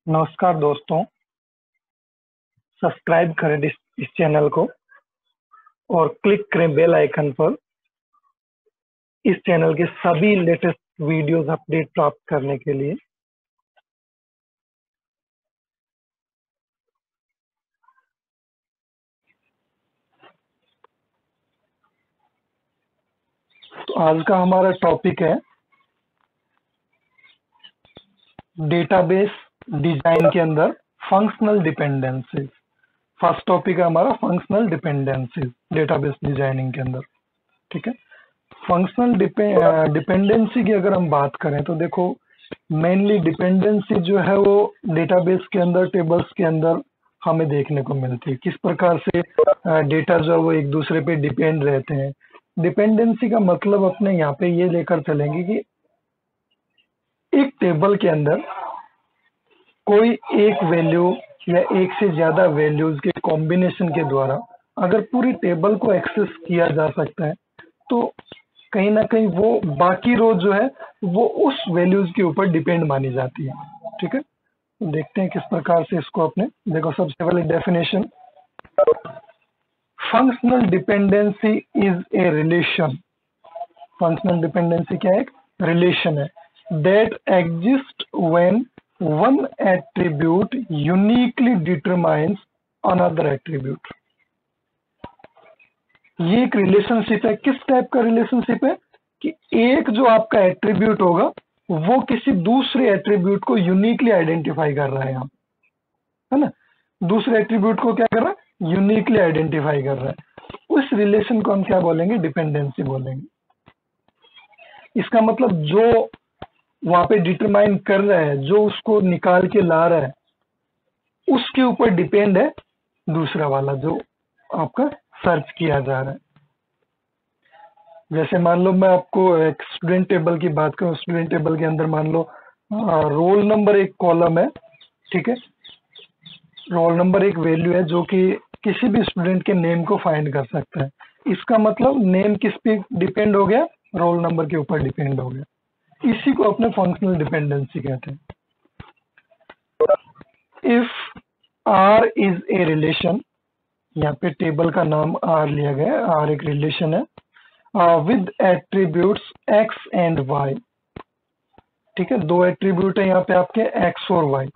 नमस्कार दोस्तों, सब्सक्राइब करें इस चैनल को और क्लिक करें बेल आइकन पर इस चैनल के सभी लेटेस्ट वीडियोस अपडेट प्राप्त करने के लिए। तो आज का हमारा टॉपिक है डेटाबेस डिजाइन के अंदर फंक्शनल डिपेंडेंसीज। फर्स्ट टॉपिक है हमारा फंक्शनल डिपेंडेंसीज डेटाबेस डिजाइनिंग के अंदर। ठीक है, फंक्शनल डिपेंडेंसी की अगर हम बात करें तो देखो, मेनली डिपेंडेंसी जो है वो डेटाबेस के अंदर, टेबल्स के अंदर हमें देखने को मिलती है। किस प्रकार से डेटा जो है वो एक दूसरे पे डिपेंड रहते हैं। डिपेंडेंसी का मतलब अपने यहाँ पे ये लेकर चलेंगे कि एक टेबल के अंदर कोई एक वैल्यू या एक से ज्यादा वैल्यूज के कॉम्बिनेशन के द्वारा अगर पूरी टेबल को एक्सेस किया जा सकता है तो कहीं ना कहीं वो बाकी रो जो है वो उस वैल्यूज के ऊपर डिपेंड मानी जाती है। ठीक है, तो देखते हैं किस प्रकार से इसको अपने देखो। सबसे पहले definition, functional dependency is a relation. Functional dependency क्या है? एक रिलेशन है that exist when one attribute uniquely determines another attribute. ये एक रिलेशनशिप है। किस टाइप का रिलेशनशिप है? कि एक जो आपका एट्रीब्यूट होगा वो किसी दूसरे एट्रीब्यूट को यूनिकली आइडेंटिफाई कर रहा है यहाँ, है ना। दूसरे एट्रीब्यूट को क्या कर रहा है? यूनिकली आइडेंटिफाई कर रहा है। उस रिलेशन को हम क्या बोलेंगे? डिपेंडेंसी बोलेंगे। इसका मतलब जो वहां पे डिटरमाइन कर रहा है, जो उसको निकाल के ला रहा है, उसके ऊपर डिपेंड है दूसरा वाला जो आपका सर्च किया जा रहा है। जैसे मान लो मैं आपको एक स्टूडेंट टेबल की बात करूं। स्टूडेंट टेबल के अंदर मान लो रोल नंबर एक कॉलम है। ठीक है, रोल नंबर एक वैल्यू है जो कि किसी भी स्टूडेंट के नेम को फाइंड कर सकता है। इसका मतलब नेम किस पे डिपेंड हो गया? रोल नंबर के ऊपर डिपेंड हो गया। इसी को अपने फंक्शनल डिपेंडेंसी कहते हैं। If R is a relation, यहाँ पे टेबल का नाम आर लिया गया है। आर एक रिलेशन है with attributes X and Y. ठीक है, दो एट्रीब्यूट है यहाँ पे आपके एक्स और वाई।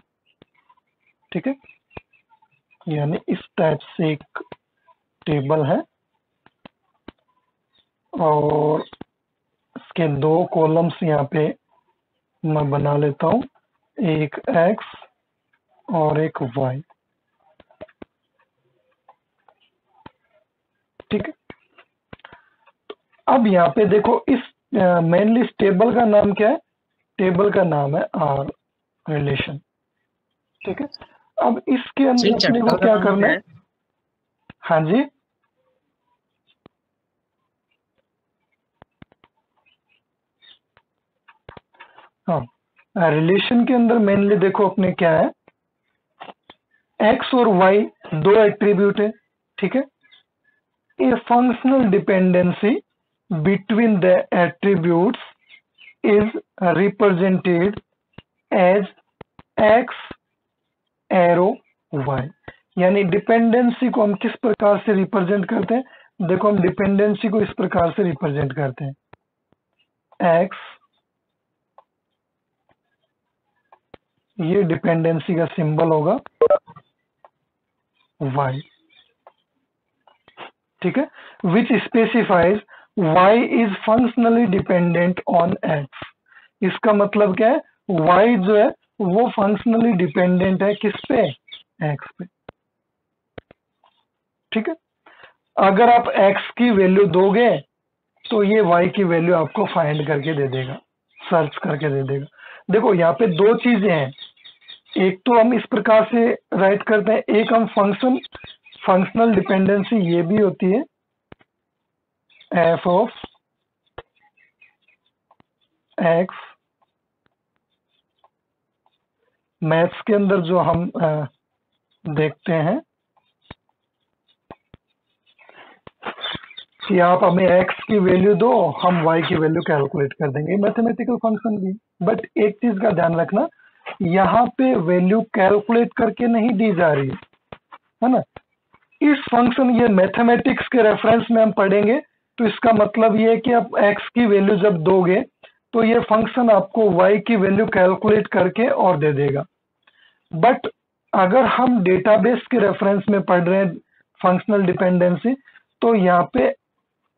ठीक है, यानी इस टाइप से एक टेबल है और इसके दो कॉलम्स यहाँ पे मैं बना लेता हूं, एक एक्स और एक वाई। ठीक है, अब यहाँ पे देखो, इस मेनली इस टेबल का नाम क्या है? टेबल का नाम है आर रिलेशन। ठीक है, अब इसके अंदर अपने को क्या करना है? हाँ जी, हाँ, रिलेशन के अंदर मेनली देखो अपने क्या है, एक्स और वाई दो एट्रीब्यूट है। ठीक है, a functional dependency between the attributes is represented as X arrow Y. यानी डिपेंडेंसी को हम किस प्रकार से रिप्रेजेंट करते हैं? देखो, हम डिपेंडेंसी को इस प्रकार से रिप्रेजेंट करते हैं, एक्स, ये डिपेंडेंसी का सिंबल होगा, वाई। ठीक है, which specifies Y is functionally dependent on X. इसका मतलब क्या है? वाई जो है वो फंक्शनली डिपेंडेंट है किस पे? एक्स पे। ठीक है, अगर आप एक्स की वैल्यू दोगे तो ये वाई की वैल्यू आपको फाइंड करके दे देगा, सर्च करके दे देगा। देखो, यहाँ पे दो चीजें हैं। एक तो हम इस प्रकार से राइट करते हैं, एक हम फंक्शनल डिपेंडेंसी ये भी होती है एफ ऑफ एक्स। मैथ्स के अंदर जो हम देखते हैं कि आप हमें एक्स की वैल्यू दो, हम वाई की वैल्यू कैलकुलेट कर देंगे। मैथमेटिकल फंक्शन भी। बट एक चीज का ध्यान रखना, यहाँ पे वैल्यू कैलकुलेट करके नहीं दी जा रही है ना। इस फंक्शन, ये मैथमेटिक्स के रेफरेंस में हम पढ़ेंगे, तो इसका मतलब ये है कि आप x की वैल्यू जब दोगे तो ये फंक्शन आपको y की वैल्यू कैलकुलेट करके और दे देगा। बट अगर हम डेटाबेस के रेफरेंस में पढ़ रहे हैं फंक्शनल डिपेंडेंसी, तो यहाँ पे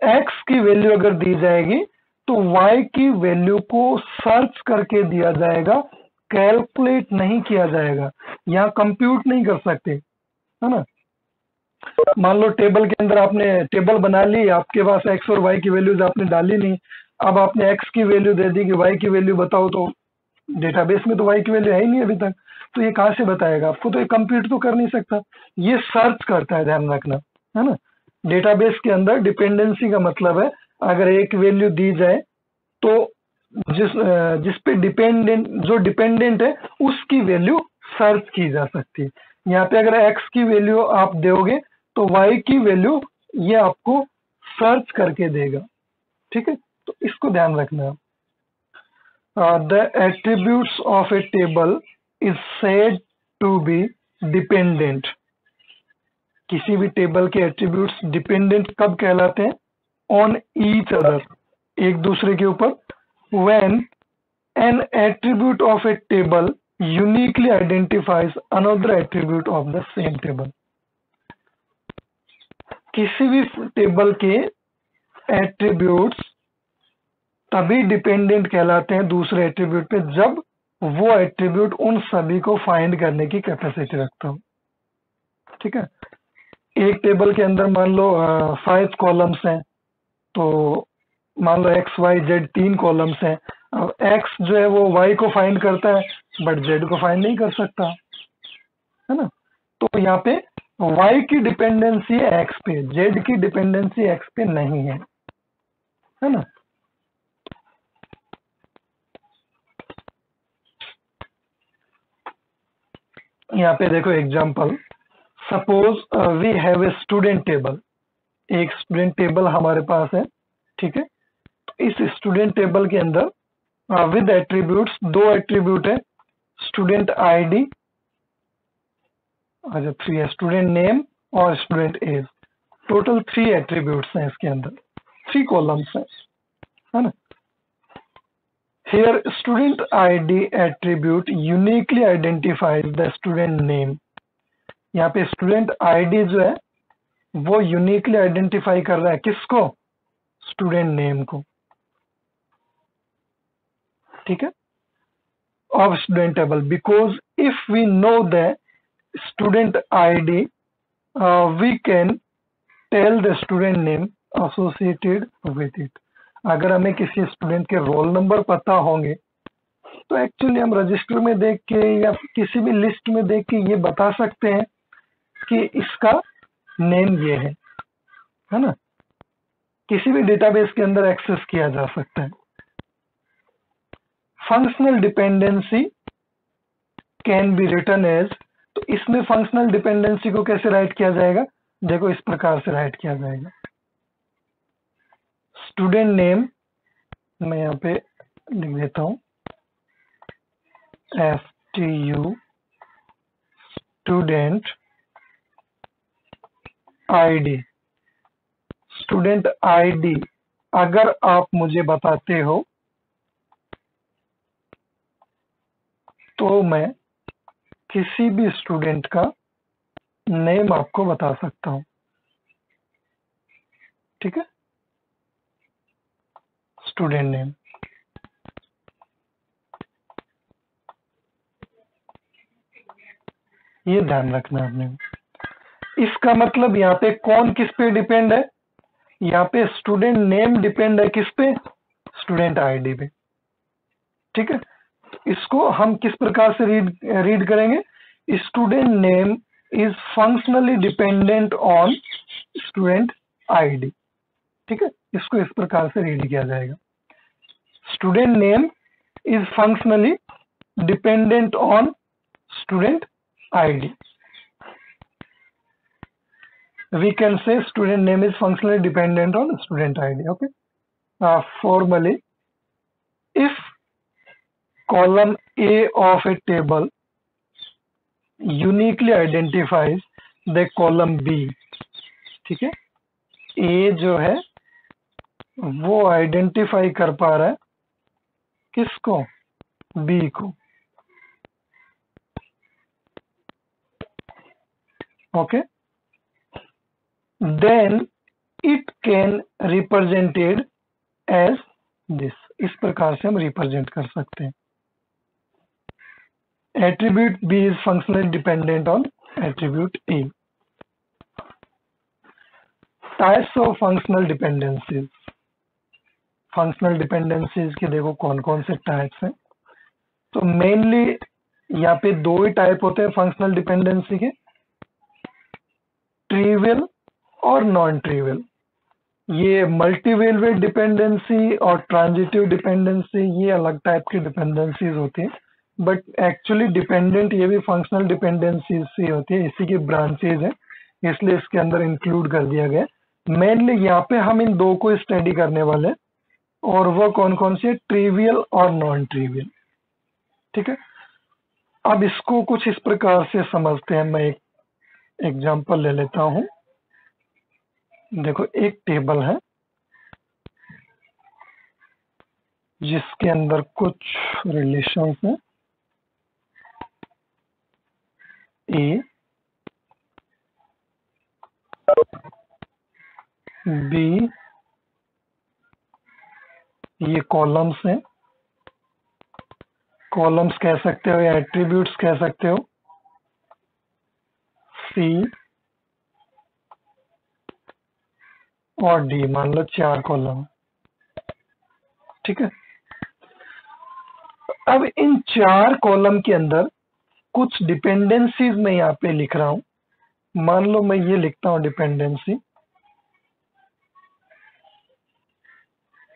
x की वैल्यू अगर दी जाएगी तो y की वैल्यू को सर्च करके दिया जाएगा, कैलकुलेट नहीं किया जाएगा, यहाँ कंप्यूट नहीं कर सकते, है ना। मान लो टेबल के अंदर आपने टेबल बना ली, आपके पास x और y की वैल्यूज आपने डाली नहीं, अब आपने x की वैल्यू दे दी कि y की वैल्यू बताओ, तो डेटाबेस में तो y की वैल्यू है ही नहीं अभी तक, तो ये कहाँ से बताएगा आपको, तो ये कंप्यूट तो कर नहीं सकता, ये सर्च करता है, ध्यान रखना, है ना। डेटाबेस के अंदर डिपेंडेंसी का मतलब है अगर एक वैल्यू दी जाए तो जिस पे डिपेंडेंट, जो डिपेंडेंट है उसकी वैल्यू सर्च की जा सकती है। यहाँ पे अगर x की वैल्यू आप दोगे तो y की वैल्यू ये आपको सर्च करके देगा, ठीक है, तो इसको ध्यान रखना है। The attributes of a table is said to be dependent. किसी भी टेबल के एट्रीब्यूट्स डिपेंडेंट कब कहलाते हैं? ऑन ईच अदर, एक दूसरे के ऊपर। When an attribute of a table uniquely identifies another attribute of the same table. किसी भी टेबल के एट्रीब्यूट्स तभी डिपेंडेंट कहलाते हैं दूसरे एट्रीब्यूट पे जब वो एट्रीब्यूट उन सभी को फाइंड करने की कैपेसिटी रखता हो, ठीक है। एक टेबल के अंदर मान लो 5 कॉलम्स हैं, तो मान लो एक्स वाई जेड 3 कॉलम्स हैं। अब एक्स जो है वो वाई को फाइंड करता है बट जेड को फाइंड नहीं कर सकता, है ना। तो यहाँ पे वाई की डिपेंडेंसी है एक्स पे, जेड की डिपेंडेंसी एक्स पे नहीं है ना। यहाँ पे देखो example, suppose we have a student table. एक स्टूडेंट टेबल हमारे पास है, ठीक है। इस स्टूडेंट टेबल के अंदर विद एट्रीब्यूट्स, 2 एट्रीब्यूट है, स्टूडेंट आईडी, अच्छा 3 है, स्टूडेंट नेम और स्टूडेंट एज। टोटल 3 एट्रीब्यूट्स हैं इसके अंदर, 3 कॉलम्स है ना। Here student ID attribute uniquely identifies the student name। यहाँ पे स्टूडेंट आईडी जो है वो यूनिकली आइडेंटिफाई कर रहा है किसको? स्टूडेंट नेम को, ठीक है, of student table. Because if we know the student ID we can tell the student name associated with it. अगर हमें किसी स्टूडेंट के रोल नंबर पता होंगे तो एक्चुअली हम रजिस्टर में देख के या किसी भी लिस्ट में देख के ये बता सकते हैं कि इसका नेम ये है ना। किसी भी डेटाबेस के अंदर एक्सेस किया जा सकता है। Functional dependency can be written as, तो इसमें फंक्शनल डिपेंडेंसी को कैसे राइट किया जाएगा? देखो इस प्रकार से राइट किया जाएगा। स्टूडेंट नेम मैं यहाँ पे लिख देता हूं, FTU student ID. Student ID अगर आप मुझे बताते हो तो मैं किसी भी स्टूडेंट का नेम आपको बता सकता हूं, ठीक है, स्टूडेंट नेम। ये ध्यान रखना आपने। इसका मतलब यहाँ पे कौन किस पे डिपेंड है? यहाँ पे स्टूडेंट नेम डिपेंड है किस पे? स्टूडेंट आईडी पे, ठीक है। इसको हम किस प्रकार से रीड करेंगे? Student name is functionally dependent on student ID, ठीक है। इसको इस प्रकार से रीड किया जाएगा, student name is functionally dependent on student ID. We can say student name is functionally dependent on student ID, okay. Formally, if column A of a table uniquely identifies the column B. ठीक है, ए जो है वो identify कर पा रहा है किसको, बी को। Okay, then it can represented as this. इस प्रकार से हम रिप्रेजेंट कर सकते हैं। Attribute B is functionally dependent on attribute A. Types of functional dependencies. Functional dependencies के देखो कौन कौन से टाइप्स हैं। तो मेनली यहाँ पे दो ही टाइप होते हैं फंक्शनल डिपेंडेंसी के, ट्रिवियल और नॉन ट्रिवियल। ये मल्टीवेरिएट डिपेंडेंसी और ट्रांजिटिव डिपेंडेंसी ये अलग टाइप की डिपेंडेंसीज होती है, बट एक्चुअली डिपेंडेंट ये भी फंक्शनल डिपेंडेंसीज से होती है, इसी की ब्रांचेज है, इसलिए इसके अंदर इंक्लूड कर दिया गया। मेनली यहाँ पे हम इन दो को स्टडी करने वाले हैं, और वो कौन कौन सी है, ट्रिवियल और नॉन ट्रिवियल। ठीक है, अब इसको कुछ इस प्रकार से समझते हैं। मैं एक एग्जांपल ले लेता हूं। देखो, एक टेबल है जिसके अंदर कुछ रिलेशंस हैं, ए बी, ये कॉलम्स हैं, कॉलम्स कह सकते हो या एट्रीब्यूट्स कह सकते हो, सी और डी, मान लो 4 कॉलम। ठीक है, अब इन 4 कॉलम के अंदर कुछ डिपेंडेंसीज मैं यहाँ पे लिख रहा हूं। मान लो मैं ये लिखता हूं dependency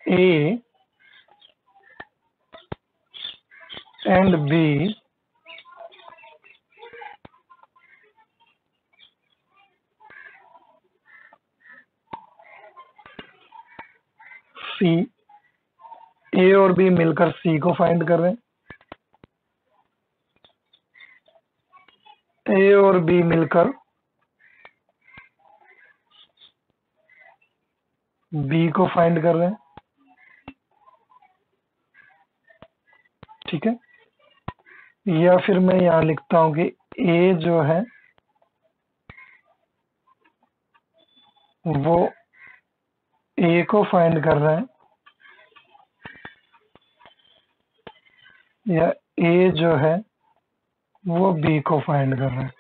A and B C. A और बी मिलकर सी को फाइंड कर रहे हैं, ए और बी मिलकर बी को फाइंड कर रहे हैं। ठीक है, या फिर मैं यहां लिखता हूं कि ए जो है वो ए को फाइंड कर रहा है, या ए जो है वो बी को फाइंड कर रहा है।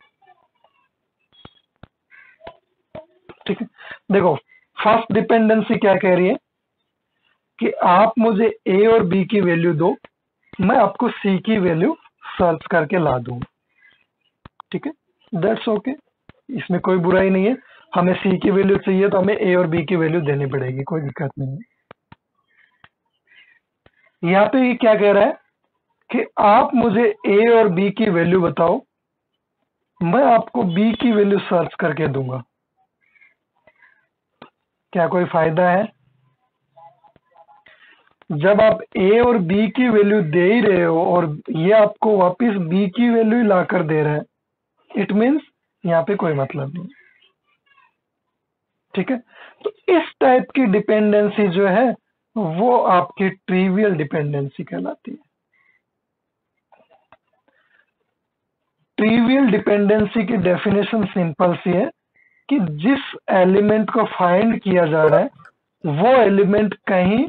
ठीक है, देखो फर्स्ट डिपेंडेंसी क्या कह रही है कि आप मुझे ए और बी की वैल्यू दो, मैं आपको सी की वैल्यू सर्च करके ला दूंगा। ठीक है, दैट्स ओके, इसमें कोई बुराई नहीं है। हमें सी की वैल्यू चाहिए तो हमें ए और बी की वैल्यू देनी पड़ेगी, कोई दिक्कत नहीं है। यहाँ पे ये क्या कह रहा है कि आप मुझे ए और बी की वैल्यू बताओ, मैं आपको बी की वैल्यू सर्च करके दूंगा। क्या कोई फायदा है? जब आप ए और बी की वैल्यू दे ही रहे हो और ये आपको वापस बी की वैल्यू ला कर दे रहा है, इट मीन्स यहाँ पे कोई मतलब नहीं। ठीक है, तो इस टाइप की डिपेंडेंसी जो है वो आपकी ट्रिवियल डिपेंडेंसी कहलाती है। ट्रिवियल डिपेंडेंसी की डेफिनेशन सिंपल सी है कि जिस एलिमेंट को फाइंड किया जा रहा है वो एलिमेंट कहीं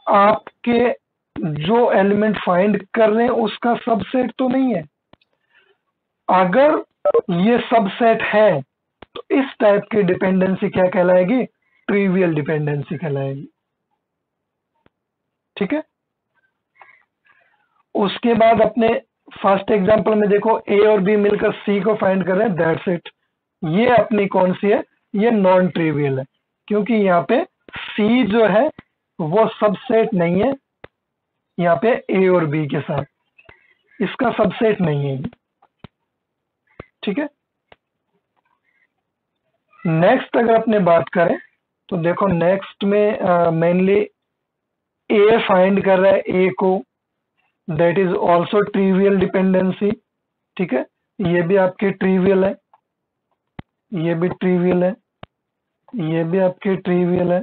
आपके जो एलिमेंट फाइंड कर रहे हैं उसका सबसेट तो नहीं है। अगर ये सबसेट है तो इस टाइप की डिपेंडेंसी क्या कहलाएगी? ट्रिवियल डिपेंडेंसी कहलाएगी। ठीक है, उसके बाद अपने फर्स्ट एग्जांपल में देखो ए और बी मिलकर सी को फाइंड कर रहे हैं, दैट्स इट। ये अपनी कौन सी है? ये नॉन ट्रिवियल है, क्योंकि यहाँ पे सी जो है वो सबसेट नहीं है यहाँ पे ए और बी के साथ, इसका सबसेट नहीं है ये। ठीक है, नेक्स्ट अगर अपने बात करें तो देखो नेक्स्ट में मेनली ए फाइंड कर रहा है ए को, that is also trivial dependency. ठीक है, ये भी आपके ट्रिवियल है, ये भी ट्रिवियल है, ये भी आपके ट्रिवियल है,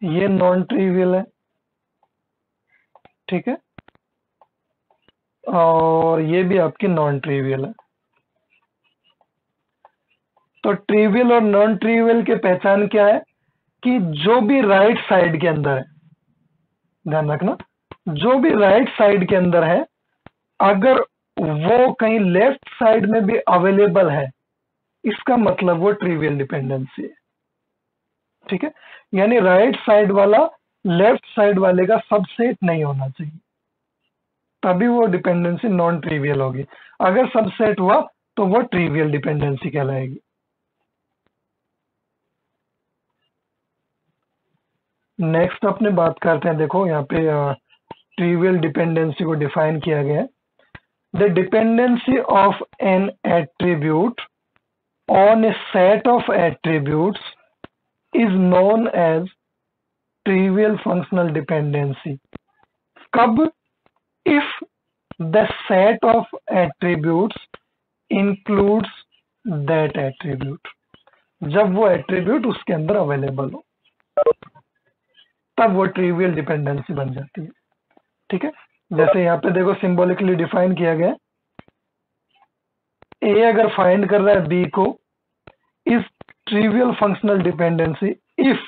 ये नॉन ट्रिवियल है। ठीक है, और ये भी आपकी नॉन ट्रिवियल है। तो ट्रिवियल और नॉन ट्रिवियल की पहचान क्या है कि जो भी राइट साइड के अंदर है, ध्यान रखना, जो भी राइट साइड के अंदर है अगर वो कहीं लेफ्ट साइड में भी अवेलेबल है, इसका मतलब वो ट्रिवियल डिपेंडेंसी है। ठीक है, यानी राइट साइड वाला लेफ्ट साइड वाले का सबसेट नहीं होना चाहिए, तभी वो डिपेंडेंसी नॉन ट्रिवियल होगी। अगर सबसेट हुआ तो वो ट्रिवियल डिपेंडेंसी कहलाएगी। नेक्स्ट अपने बात करते हैं, देखो यहाँ पे ट्रिवियल डिपेंडेंसी को डिफाइन किया गया है। The dependency of an attribute on a set of attributes is known as trivial functional dependency. कब? If the set of attributes includes that attribute, जब वो एट्रीब्यूट उसके अंदर अवेलेबल हो तब वो ट्रिवियल डिपेंडेंसी बन जाती है। ठीक है, जैसे यहाँ पे देखो सिंबॉलिकली डिफाइन किया गया, ए अगर फाइंड कर रहा है बी को, is trivial functional dependency if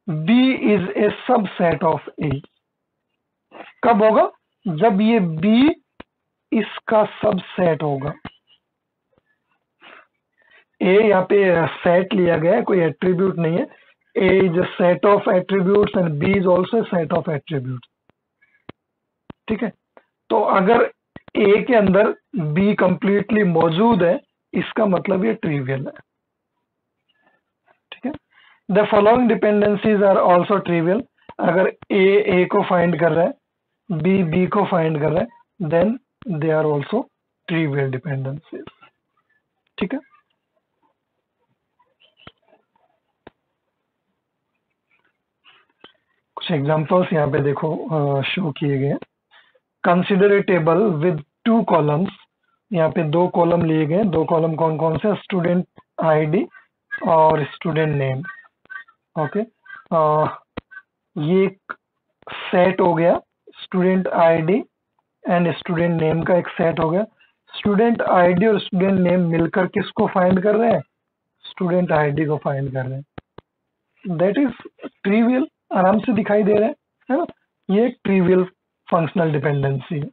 B is a subset of A. कब होगा? जब ये बी इसका सबसेट होगा। ए यहाँ पे सेट लिया गया है, कोई एट्रीब्यूट नहीं है। A is a set of attributes and B is also a set of attributes। ठीक है, तो अगर A के अंदर B कंप्लीटली मौजूद है, इसका मतलब ये ट्रिवियल है। ठीक है, the following dependencies are also trivial. अगर A को फाइंड कर रहा है, B को फाइंड कर रहा है, then they are also trivial dependencies. ठीक है, कुछ एग्जांपल्स यहाँ पे देखो शो किए गए। Consider a table with 2 columns. यहाँ पे 2 कॉलम लिए गए। 2 कॉलम कौन कौन से? स्टूडेंट आईडी और स्टूडेंट नेम। ओके, ये एक सेट हो गया, student ID and student name का एक सेट हो गया। स्टूडेंट आईडी और स्टूडेंट नेम मिलकर किसको फाइंड कर रहे हैं? स्टूडेंट आईडी को फाइंड कर रहे हैं। दैट इज ट्रिवियल, आराम से दिखाई दे रहा है ना? ये ट्रिवियल फंक्शनल डिपेंडेंसी है।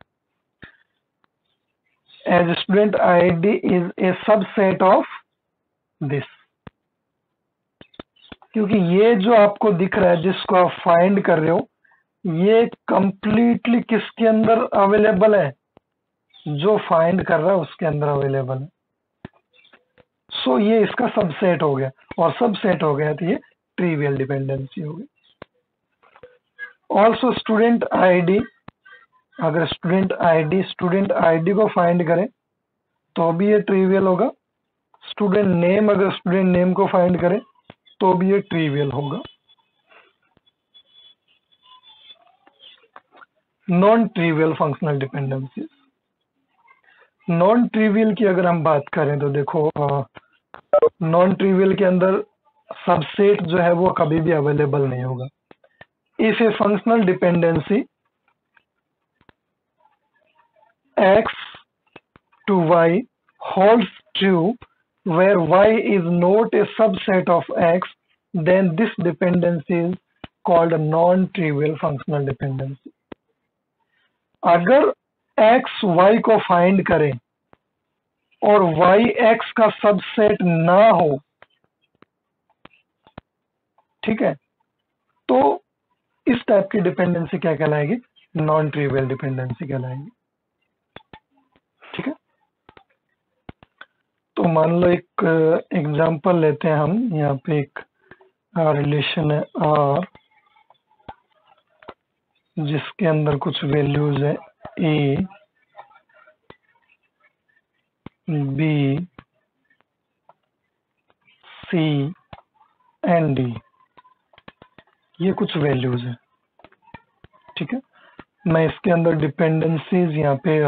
as student id is a subset of this, क्योंकि ये जो आपको दिख रहा है जिसको आप फाइंड कर रहे हो, ये कंप्लीटली किसके अंदर अवेलेबल है? जो फाइंड कर रहा है उसके अंदर अवेलेबल है। सो ये इसका सबसेट हो गया, और सबसेट हो गया तो ये ट्रिवियल डिपेंडेंसी हो गई। ऑल्सो स्टूडेंट आईडी, अगर स्टूडेंट आईडी को फाइंड करें तो भी ये ट्रिवियल होगा। स्टूडेंट नेम, अगर स्टूडेंट नेम को फाइंड करें तो भी ये ट्रिवियल होगा। Non trivial functional dependency. Non trivial की अगर हम बात करें तो देखो, नॉन ट्रिवियल के अंदर सबसेट जो है वो कभी भी अवेलेबल नहीं होगा। If A functional dependency x to y holds true where y is not a subset of x, then this dependency is called a non-trivial functional dependency। अगर x y को फाइंड करें और y x का subset ना हो, ठीक है, तो इस टाइप की डिपेंडेंसी क्या कहलाएगी? नॉन ट्रिवियल डिपेंडेंसी कहलाएगी। ठीक है, तो मान लो एक एग्जांपल लेते हैं हम। यहाँ पे एक रिलेशन है R, जिसके अंदर कुछ वैल्यूज है A, B, C and D। ये कुछ वैल्यूज है। ठीक है, मैं इसके अंदर डिपेंडेंसीज यहाँ पे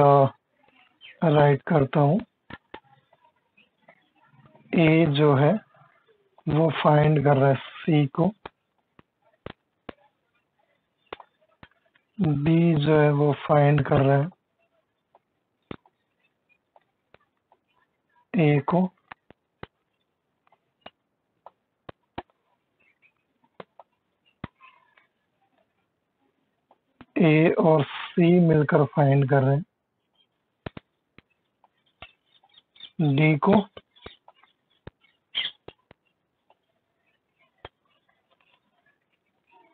राइट करता हूँ। ए जो है वो फाइंड कर रहा है सी को, बी जो है वो फाइंड कर रहा है ए को, ए और सी मिलकर फाइंड कर रहे हैं डी को,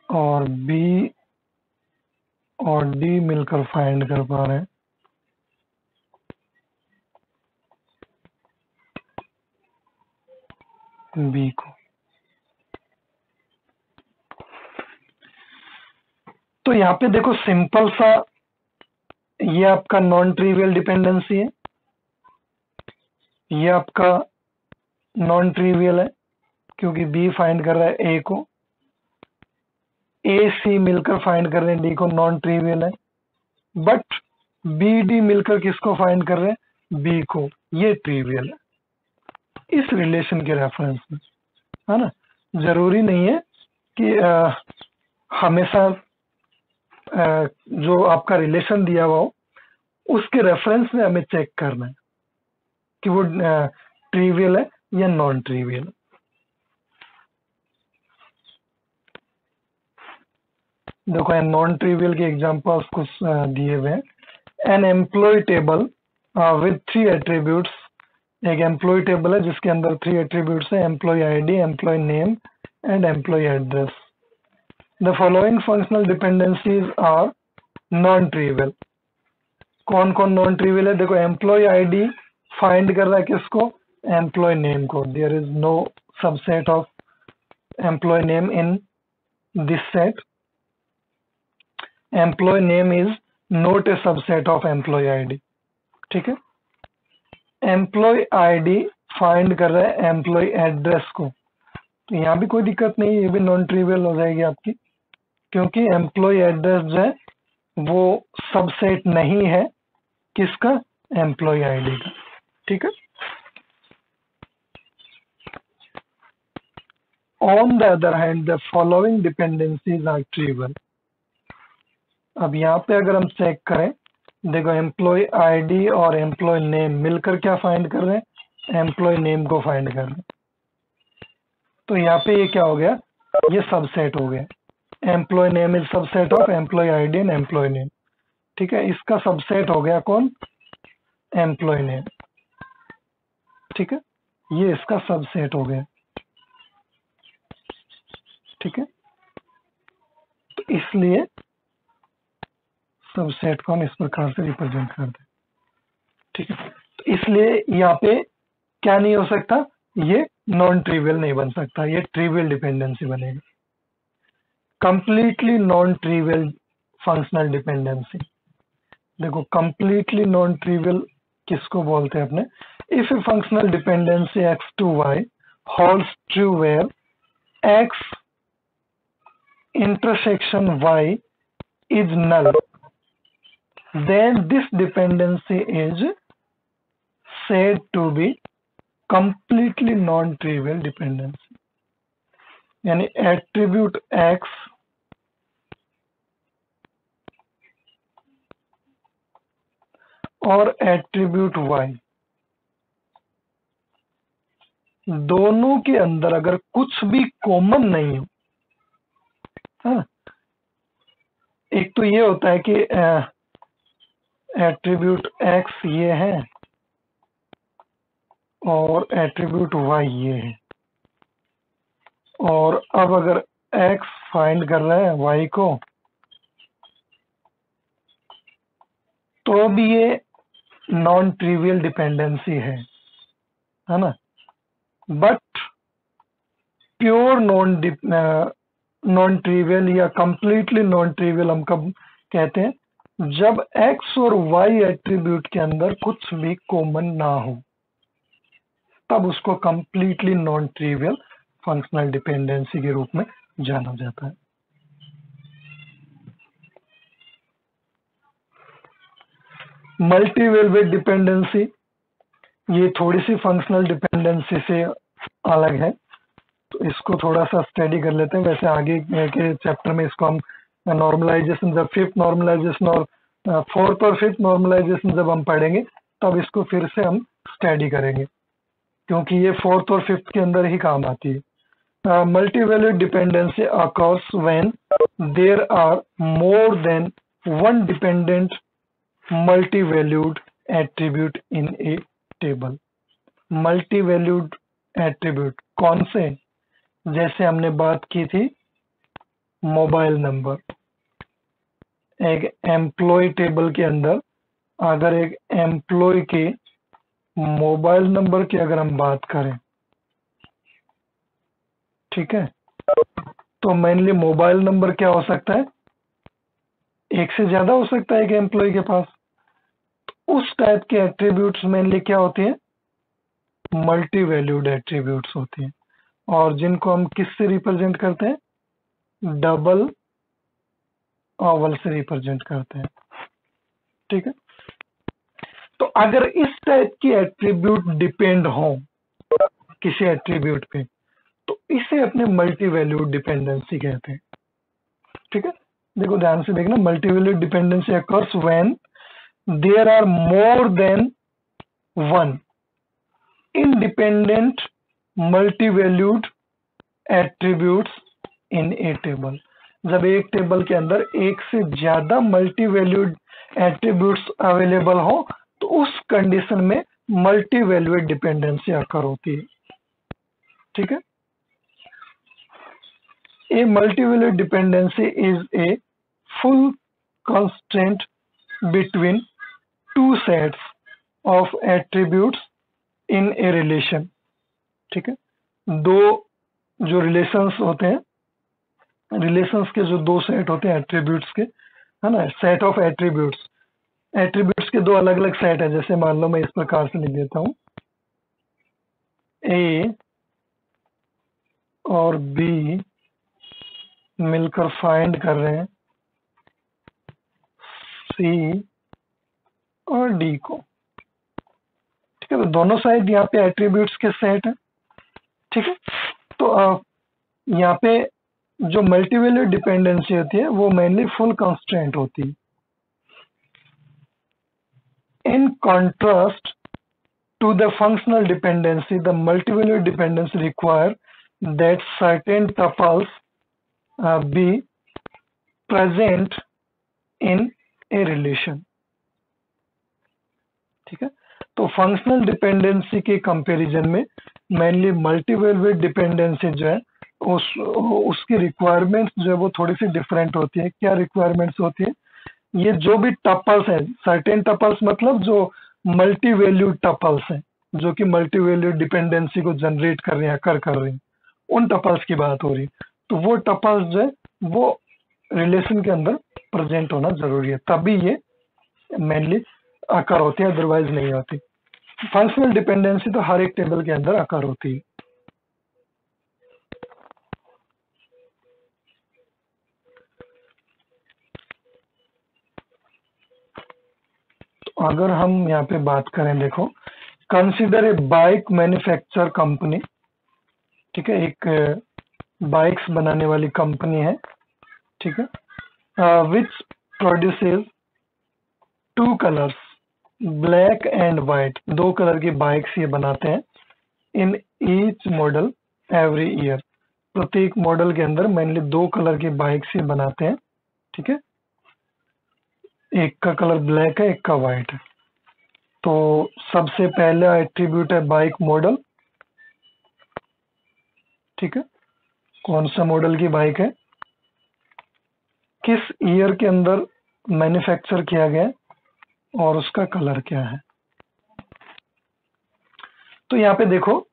और बी और डी मिलकर फाइंड कर पा रहे हैं बी को। तो यहाँ पे देखो सिंपल सा, ये आपका नॉन ट्रिवियल डिपेंडेंसी है, ये आपका नॉन ट्रिवियल है क्योंकि बी फाइंड कर रहा है ए को, ए सी मिलकर फाइंड कर रहे हैं डी को, नॉन ट्रिवियल है। बट बी डी मिलकर किसको फाइंड कर रहे हैं, बी को, ये ट्रिवियल है इस रिलेशन के रेफरेंस में, है ना। जरूरी नहीं है कि हमेशा जो आपका रिलेशन दिया हुआ हो उसके रेफरेंस में हमें चेक करना है कि वो ट्रिवियल है या नॉन ट्रिवियल। देखो नॉन ट्रिवियल के एग्जांपल्स कुछ दिए हुए हैं। An employee table with 3 attributes, एक एम्प्लॉय टेबल है जिसके अंदर 3 एट्रीब्यूट्स है, employee ID, employee name and employee address. The following functional dependencies are non trivial. कौन कौन नॉन ट्रिवियल है, देखो एम्प्लॉय आईडी फाइंड कर रहा है किसको, एम्प्लॉय नेम को। There is no subset of employee name in this set. Employee name is not a subset of employee ID, ठीक है। एम्प्लॉय आईडी फाइंड कर रहा है एम्प्लॉय एड्रेस को, तो यहाँ भी कोई दिक्कत नहीं, ये भी नॉन ट्रिवियल हो जाएगी आपकी, क्योंकि एम्प्लॉय एड्रेस जो है वो सबसेट नहीं है किसका, एम्प्लॉय आईडी का, ठीक है। On the other hand the following dependencies are trivial. अब यहाँ पे अगर हम चेक करें, देखो एम्प्लॉय आईडी और एम्प्लॉय नेम मिलकर क्या फाइंड कर रहे हैं, एम्प्लॉय नेम को फाइंड कर रहे हैं। तो यहाँ पे ये क्या हो गया, ये सबसेट हो गया। Employee name is subset of employee ID and employee name, ठीक है। इसका सबसेट हो गया कौन, एम्प्लॉय नेम, ठीक है। ये इसका सबसेट हो गया, ठीक है। तो इसलिए सबसेट को हम इस प्रकार से रिप्रेजेंट करते हैं, ठीक है। तो इसलिए यहाँ पे क्या नहीं हो सकता, ये नॉन ट्रिवियल नहीं बन सकता, ये ट्रिवियल डिपेंडेंसी बनेगा। Completely non trivial functional dependency, देखो कंप्लीटली नॉन ट्रिवियल किसको बोलते हैं अपने, if A functional dependency X to Y holds true where X intersection y is null, then this dependency is said to be completely non-trivial dependency। यानी attribute x और attribute y दोनों के अंदर अगर कुछ भी कॉमन नहीं हो, हाँ, एक तो ये होता है कि एट्रीब्यूट x ये है और एट्रीब्यूट y ये है, और अब अगर x फाइंड कर रहा है y को, तो भी ये नॉन ट्रिवियल डिपेंडेंसी है ना। बट प्योर नॉन ट्रिवियल या कंप्लीटली नॉन ट्रिवियल हम कब कहते हैं, जब x और y एट्रीब्यूट के अंदर कुछ भी कॉमन ना हो, तब उसको completely non trivial functional dependency के रूप में जाना जाता है। मल्टी वेल्युएट डिपेंडेंसी, ये थोड़ी सी फंक्शनल डिपेंडेंसी से अलग है, तो इसको थोड़ा सा स्टडी कर लेते हैं। वैसे आगे के चैप्टर में इसको हम नॉर्मलाइजेशन, जब फिफ्थ नॉर्मलाइजेशन और फोर्थ और फिफ्थ नॉर्मलाइजेशन जब हम पढ़ेंगे तब इसको फिर से हम स्टडी करेंगे, क्योंकि ये फोर्थ और फिफ्थ के अंदर ही काम आती है। Multivalued dependency occurs when there are more than one dependent multivalued attribute in a table. Multivalued attribute कौन से? जैसे हमने बात की थी मोबाइल नंबर, एक एम्प्लॉय टेबल के अंदर अगर एक एम्प्लॉय के मोबाइल नंबर की अगर हम बात करें, ठीक है, तो मेनली मोबाइल नंबर क्या हो सकता है? एक से ज्यादा हो सकता है एक एम्प्लॉय के पास। उस टाइप के एट्रीब्यूट्स मेनली क्या होते हैं? मल्टी वैल्यूड एट्रीब्यूट्स होती हैं, और जिनको हम किससे रिप्रेजेंट करते हैं? डबल ओवल से रिप्रेजेंट करते हैं, ठीक है। तो अगर इस टाइप की एट्रीब्यूट डिपेंड हो किसी एट्रीब्यूट पे, तो इसे अपने मल्टी वैल्यूड डिपेंडेंसी कहते हैं, ठीक है। देखो ध्यान से देखना, multi valued dependency occurs when there are more than one independent multi-valued attributes in a table। जब एक टेबल के अंदर एक से ज्यादा मल्टी वैल्यूड एट्रीब्यूट्स अवेलेबल हो, तो उस कंडीशन में मल्टी वैल्यूड डिपेंडेंसी अकर होती है, ठीक है। A multi valued dependency is a full constraint between two sets of attributes in a relation, ठीक है। दो जो रिलेशंस होते हैं, रिलेशंस के जो दो सेट होते हैं एट्रीब्यूट्स के, है ना, सेट ऑफ एट्रीब्यूट्स, एट्रीब्यूट्स के दो अलग अलग सेट है। जैसे मान लो मैं इस प्रकार से लिख देता हूं, ए और बी मिलकर फाइंड कर रहे हैं सी और डी को, ठीक है। तो दोनों साइड यहाँ पे एट्रीब्यूट्स के सेट है, ठीक है। तो यहाँ पे जो मल्टीवैल्यूड डिपेंडेंसी होती है वो मेनली फुल कंस्ट्रेंट होती है। In contrast to the functional dependency, the multivalued dependency require that certain tuples be present in a relation, ठीक है। तो फंक्शनल डिपेंडेंसी के कंपैरिजन में मेनली मल्टीवैल्यूड डिपेंडेंसी जो है उसकी रिक्वायरमेंट्स जो है वो थोड़ी सी डिफरेंट होती है। क्या रिक्वायरमेंट्स होती है? ये जो भी टपल्स हैं, सर्टेन टपल्स मतलब जो मल्टी वैल्यूड टपल्स हैं, जो कि मल्टी वैल्यूड डिपेंडेंसी को जनरेट कर रहे हैं, कर रहे हैं, उन टपल्स की बात हो रही है। तो वो टपल्स जो है वो रिलेशन के अंदर प्रेजेंट होना जरूरी है, तभी ये मेनली आकार होती है, अदरवाइज नहीं होती। फंक्शनल डिपेंडेंसी तो हर एक टेबल के अंदर आकार होती है। अगर हम यहाँ पे बात करें, देखो, consider a bike manufacture company, ठीक है, एक बाइक्स बनाने वाली कंपनी है, ठीक है, which produces two colours, black and white, दो कलर की बाइक्स ये बनाते हैं, in each model every year, प्रत्येक मॉडल के अंदर मेनली दो कलर की बाइक्स ये बनाते हैं, ठीक है। एक का कलर ब्लैक है, एक का वाइट है। तो सबसे पहला एट्रीब्यूट है बाइक मॉडल, ठीक है, कौन सा मॉडल की बाइक है, किस ईयर के अंदर मैन्युफैक्चर किया गया, और उसका कलर क्या है। तो यहाँ पे देखो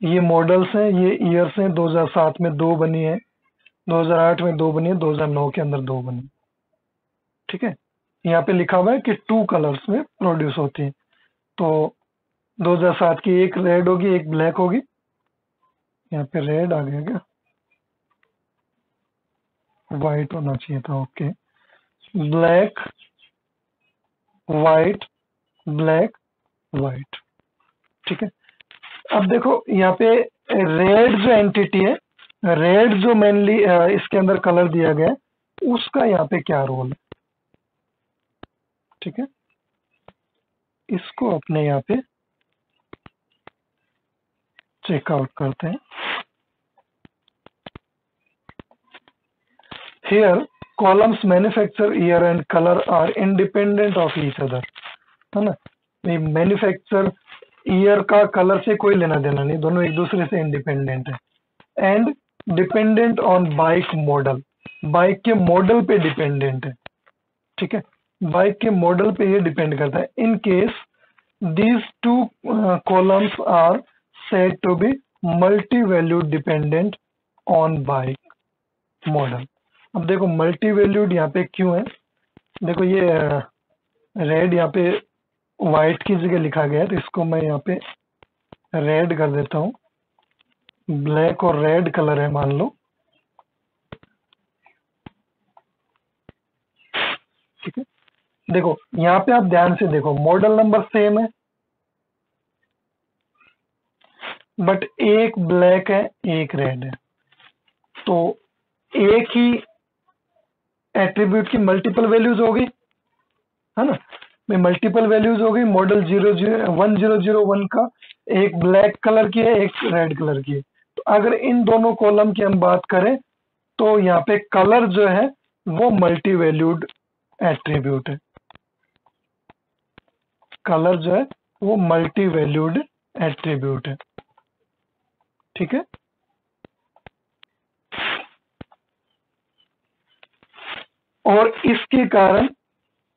ये मॉडल्स हैं, ये ईयर्स हैं, 2007 में दो बनी है, 2008 में दो बनी है, 2009 के अंदर दो बनी, ठीक है। यहाँ पे लिखा हुआ है कि टू कलर्स में प्रोड्यूस होती है। तो 2007 की एक रेड होगी, एक ब्लैक होगी। यहाँ पे रेड आ गया क्या? वाइट होना चाहिए था, okay. Black, white black, white. ठीक है, अब देखो यहाँ पे रेड जो एंटिटी है, रेड जो मेनली इसके अंदर कलर दिया गया है, उसका यहाँ पे क्या रोल है। ठीक है, इसको अपने यहाँ पे चेकआउट करते हैं। Here columns manufacture year and color are independent of each other, है ना। मैन्युफैक्चर ईयर का कलर से कोई लेना देना नहीं, दोनों एक दूसरे से इंडिपेंडेंट है। And dependent on bike model, bike के मॉडल पे डिपेंडेंट है। ठीक है, बाइक के मॉडल पे ये डिपेंड करता है। In case these two columns are said to be multi-valued dependent on bike model। अब देखो मल्टी वैल्यूड यहाँ पे क्यों है, देखो ये रेड यहाँ पे व्हाइट की जगह लिखा गया है, तो इसको मैं यहाँ पे रेड कर देता हूँ। ब्लैक और रेड कलर है मान लो। ठीक है, देखो यहाँ पे आप ध्यान से देखो, मॉडल नंबर सेम है, बट एक ब्लैक है एक रेड है, तो एक ही एट्रीब्यूट की मल्टीपल वैल्यूज होगी, है ना। में मल्टीपल वैल्यूज हो गई। मॉडल 1001 का एक ब्लैक कलर की है, एक रेड कलर की है। तो अगर इन दोनों कॉलम की हम बात करें तो यहाँ पे कलर जो है वो मल्टी वैल्यूड एट्रीब्यूट है। कलर जो है वो मल्टी वैल्यूड एट्रीब्यूट है। ठीक है, और इसके कारण,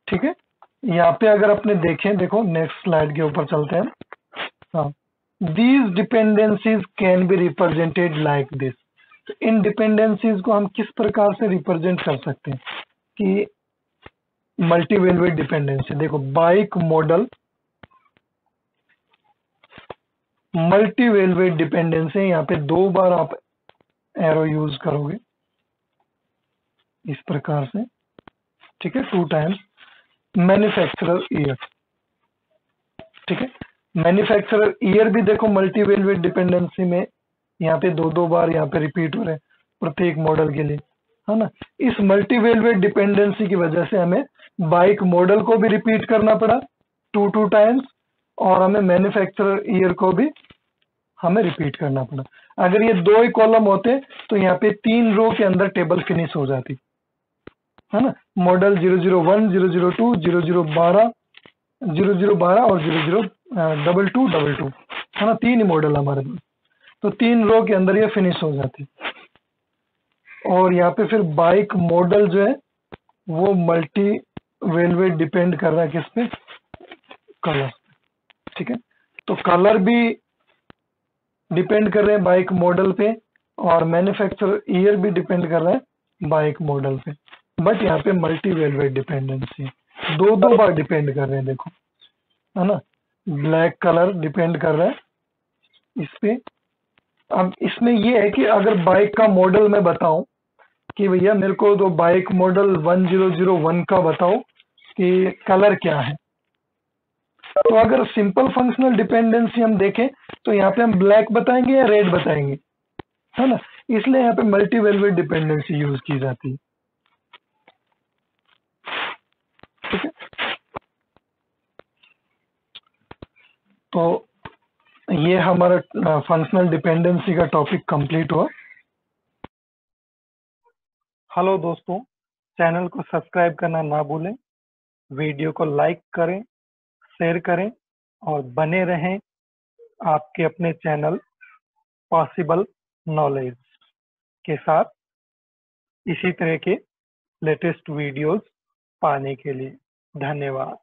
ठीक है, यहाँ पे अगर अपने देखें, देखो नेक्स्ट स्लाइड के ऊपर चलते हैं। हाँ, these dependencies can be represented like this. तो इन डिपेंडेंसीज को हम किस प्रकार से रिप्रेजेंट कर सकते हैं कि मल्टी वैल्यूड डिपेंडेंसी। देखो bike model multi valued dependency, यहाँ पे 2 बार आप एरो यूज करोगे इस प्रकार से। ठीक है, 2 टाइम्स मैन्युफैक्चरर ईयर। ठीक है, मैन्युफैक्चरर ईयर भी देखो मल्टी वैल्यूड डिपेंडेंसी में यहाँ पे 2 बार यहाँ पे रिपीट हो रहे हैं प्रत्येक मॉडल के लिए, है ना। इस मल्टी वैल्यूड डिपेंडेंसी की वजह से हमें बाइक मॉडल को भी रिपीट करना पड़ा 2 टाइम्स, और हमें मैन्युफैक्चरर ईयर को भी हमें रिपीट करना पड़ा। अगर ये 2 ही कॉलम होते तो यहाँ पे 3 रो के अंदर टेबल फिनिश हो जाती, है ना। मॉडल 001, 002, 0012, 0012 और 002222, है ना। 3 ही मॉडल हमारे पास, तो 3 रो के अंदर ये फिनिश हो जाती। और यहाँ पे फिर बाइक मॉडल जो है वो मल्टी वैल्यूड डिपेंड कर रहा है किस पे, कलर। ठीक है, तो कलर भी डिपेंड कर रहे हैं बाइक मॉडल पे, और मैन्युफैक्चरर ईयर भी डिपेंड कर रहा है बाइक मॉडल पे। बट यहाँ पे मल्टी वैल्यूड डिपेंडेंसी 2 बार डिपेंड कर रहे हैं, देखो, है ना। ब्लैक कलर डिपेंड कर रहा है इस पे। अब इसमें ये है कि अगर बाइक का मॉडल मैं बताऊं कि भैया मेरे को तो बाइक मॉडल 1001 का बताओ कि कलर क्या है, तो अगर सिंपल फंक्शनल डिपेंडेंसी हम देखें तो यहाँ पे हम ब्लैक बताएंगे या रेड बताएंगे, है ना। इसलिए यहाँ पे मल्टी वैल्यूड डिपेंडेंसी यूज की जाती है। ठीक है, तो ये हमारा फंक्शनल डिपेंडेंसी का टॉपिक कंप्लीट हुआ। हेलो दोस्तों, चैनल को सब्सक्राइब करना ना भूलें, वीडियो को लाइक करें, शेयर करें और बने रहें आपके अपने चैनल पॉसिबल नॉलेज के साथ इसी तरह के लेटेस्ट वीडियोस पाने के लिए। धन्यवाद।